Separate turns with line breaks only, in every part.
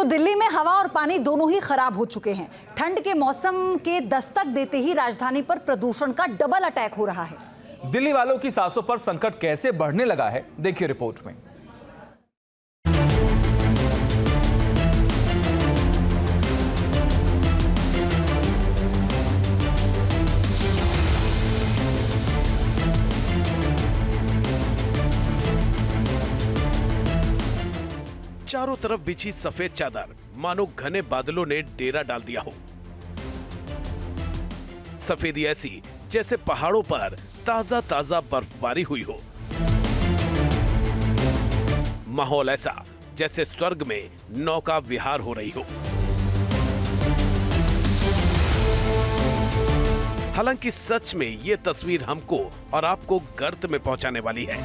तो दिल्ली में हवा और पानी दोनों ही खराब हो चुके हैं। ठंड के मौसम के दस्तक देते ही राजधानी पर प्रदूषण का डबल अटैक हो रहा है।
दिल्ली वालों की सांसों पर संकट कैसे बढ़ने लगा है, देखिए रिपोर्ट में।
चारों तरफ बिछी सफेद चादर मानो घने बादलों ने डेरा डाल दिया हो। सफेदी ऐसी जैसे पहाड़ों पर ताजा ताजा बर्फबारी हुई हो। माहौल ऐसा जैसे स्वर्ग में नौका विहार हो रही हो। हालांकि सच में यह तस्वीर हमको और आपको गर्त में पहुंचाने वाली है।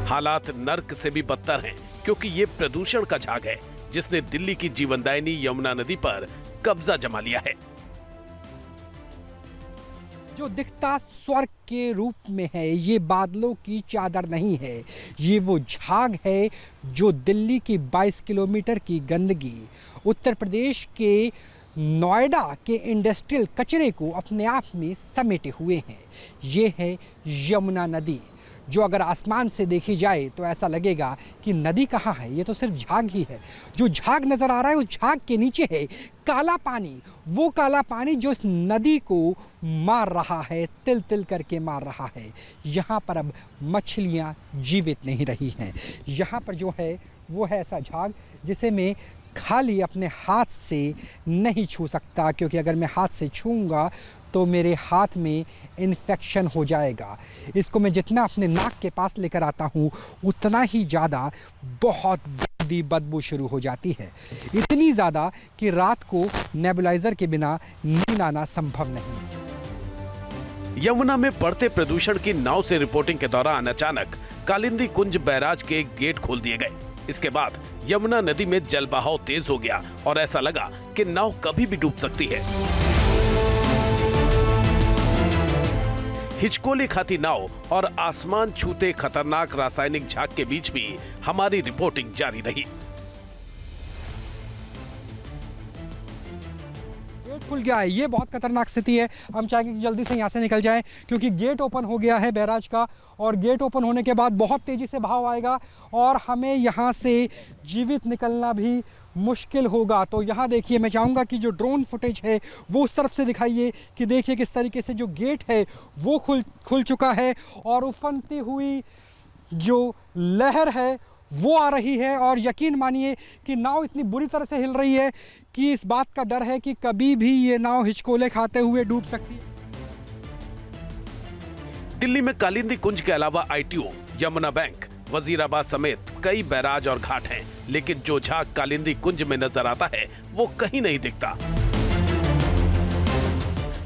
हालात नर्क से भी बदतर हैं, क्योंकि ये प्रदूषण का झाग है जिसने दिल्ली की जीवनदायिनी यमुना नदी पर कब्जा जमा लिया है।
जो दिखता स्वर्ग के रूप में है, ये बादलों की चादर नहीं है, ये वो झाग है जो दिल्ली की 22 किलोमीटर की गंदगी, उत्तर प्रदेश के नोएडा के इंडस्ट्रियल कचरे को अपने आप में समेटे हुए हैं। ये है यमुना नदी, जो अगर आसमान से देखी जाए तो ऐसा लगेगा कि नदी कहाँ है, ये तो सिर्फ झाग ही है। जो झाग नज़र आ रहा है उस झाग के नीचे है काला पानी, वो काला पानी जो इस नदी को मार रहा है, तिल तिल करके मार रहा है। यहाँ पर अब मछलियाँ जीवित नहीं रही हैं। यहाँ पर जो है वो है ऐसा झाग जिसे मैं खाली अपने हाथ से नहीं छू सकता, क्योंकि अगर मैं हाथ से छूँगा तो मेरे हाथ में इन्फेक्शन हो जाएगा। इसको मैं जितना अपने नाक के पास लेकर आता हूँ उतना ही ज़्यादा बहुत गंदी बदबू शुरू हो जाती है। इतनी ज़्यादा कि रात को नेबुलाइज़र के बिना नींद आना संभव नहीं।
यमुना में बढ़ते प्रदूषण की नाव से रिपोर्टिंग के दौरान अचानक कालिंदी कुंज बैराज के गेट खोल दिए गए। इसके बाद यमुना नदी में जल बहाव तेज हो गया और ऐसा लगा कि नाव कभी भी डूब सकती है। हिचकोले खाती नाव और आसमान छूते खतरनाक रासायनिक झाग के बीच भी हमारी रिपोर्टिंग जारी रही।
गेट खुल गया है, ये बहुत खतरनाक स्थिति है। हम चाहेंगे कि जल्दी से यहाँ से निकल जाएं, क्योंकि गेट ओपन हो गया है बैराज का, और गेट ओपन होने के बाद बहुत तेजी से बहाव आएगा और हमें यहाँ से जीवित निकलना भी मुश्किल होगा। तो यहाँ देखिए, मैं चाहूँगा कि जो ड्रोन फुटेज है वो उस तरफ से दिखाइए कि देखिए किस तरीके से जो गेट है वो खुल चुका है और उफनती हुई जो लहर है वो आ रही है। और यकीन मानिए कि नाव इतनी बुरी तरह से हिल रही है कि इस बात का डर है कि कभी भी ये नाव हिचकोले खाते हुए डूब सकती है।
दिल्ली में कालिंदी कुंज के अलावा ITO, यमुना बैंक, वजीराबाद समेत कई बैराज और घाट हैं, लेकिन जो झाग कालिंदी कुंज में नजर आता है वो कहीं नहीं दिखता।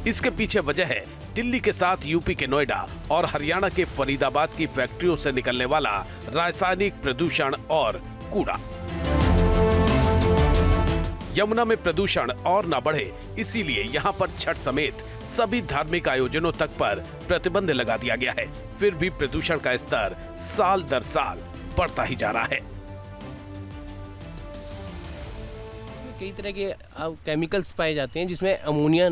इसके पीछे वजह है दिल्ली के साथ यूपी के नोएडा और हरियाणा के फरीदाबाद की फैक्ट्रियों से निकलने वाला रासायनिक प्रदूषण और कूड़ा। यमुना में प्रदूषण और न बढ़े, इसीलिए यहाँ पर छठ समेत सभी धार्मिक आयोजनों तक पर प्रतिबंध लगा दिया गया है। फिर भी प्रदूषण का स्तर साल दर साल बढ़ता ही जा रहा है।
कई तरह के केमिकल्स पाए जाते हैं, जिसमें अमोनिया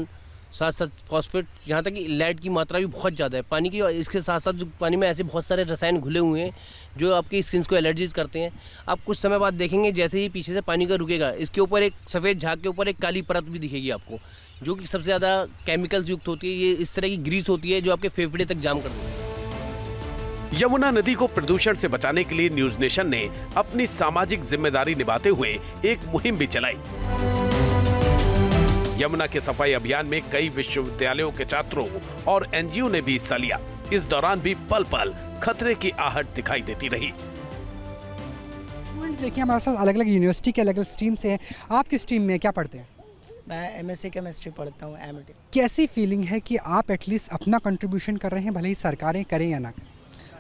साथ साथ फॉस्फेट, यहाँ तक कि लेड की मात्रा भी बहुत ज़्यादा है पानी की। और इसके साथ साथ जो पानी में ऐसे बहुत सारे रसायन घुले हुए हैं जो आपकी स्किन को एलर्जीज करते हैं। आप कुछ समय बाद देखेंगे, जैसे ही पीछे से पानी का रुकेगा, इसके ऊपर एक सफ़ेद झाग के ऊपर एक काली परत भी दिखेगी आपको, जो कि सबसे ज़्यादा केमिकल्स युक्त होती है। ये इस तरह की ग्रीस होती है जो आपके फेफड़े तक जाम कर देती है।
यमुना नदी को प्रदूषण से बचाने के लिए न्यूज नेशन ने अपनी सामाजिक जिम्मेदारी निभाते हुए एक मुहिम भी चलाई। यमुना के सफाई अभियान में कई विश्वविद्यालयों के छात्रों और NGO ने भी हिस्सा लिया। इस दौरान भी पल पल खतरे की आहट दिखाई देती रही।
स्टूडेंट्स देखिए, हमारे साथ अलग अलग यूनिवर्सिटी के अलग अलग स्ट्रीम से हैं। आप किस स्ट्रीम में क्या पढ़ते हैं?
मैं MSc केमिस्ट्री पढ़ता हूँ, MIT।
कैसी फीलिंग है कि आप एटलीस्ट अपना कंट्रीब्यूशन कर रहे हैं, भले ही सरकारें करें या ना करें?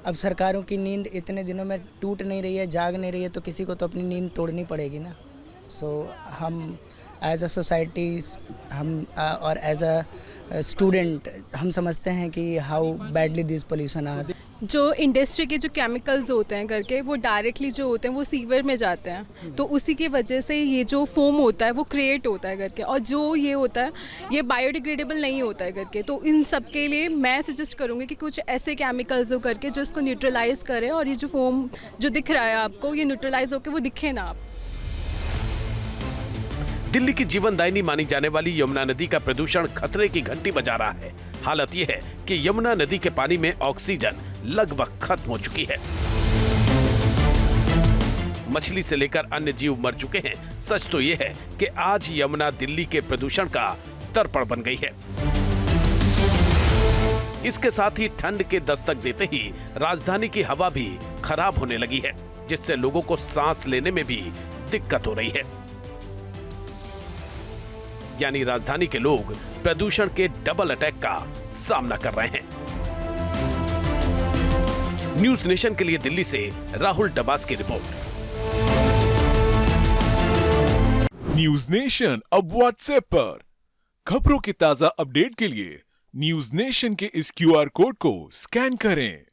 अब सरकारों की नींद इतने दिनों में टूट नहीं रही है, जाग नहीं रही है, तो किसी को तो अपनी नींद तोड़नी पड़ेगी ना। सो हम एज अ सोसाइटी और एज अ स्टूडेंट हम समझते हैं कि how badly this pollution are.
जो इंडस्ट्री के जो केमिकल्स होते हैं करके वो डायरेक्टली जो होते हैं वो सीवर में जाते हैं, तो उसी की वजह से ये जो फोम होता है वो क्रिएट होता है करके, और जो ये होता है ये बायोडिग्रेडेबल नहीं होता है करके। तो इन सब के लिए मैं सजेस्ट करूँगी कि कुछ ऐसे केमिकल्स हो करके जो इसको न्यूट्रलाइज करे, और ये जो फोम जो दिख रहा है आपको ये न्यूट्रलाइज होकर वो दिखे ना आप।
दिल्ली की जीवनदायिनी मानी जाने वाली यमुना नदी का प्रदूषण खतरे की घंटी बजा रहा है। हालत यह है कि यमुना नदी के पानी में ऑक्सीजन लगभग खत्म हो चुकी है। मछली से लेकर अन्य जीव मर चुके हैं। सच तो यह है कि आज यमुना दिल्ली के प्रदूषण का दर्पण बन गई है। इसके साथ ही ठंड के दस्तक देते ही राजधानी की हवा भी खराब होने लगी है, जिससे लोगों को सांस लेने में भी दिक्कत हो रही है। यानी राजधानी के लोग प्रदूषण के डबल अटैक का सामना कर रहे हैं। न्यूज नेशन के लिए दिल्ली से राहुल डबास की रिपोर्ट।
न्यूज नेशन अब व्हाट्सएप पर खबरों की ताजा अपडेट के लिए न्यूज नेशन के इस QR कोड को स्कैन करें।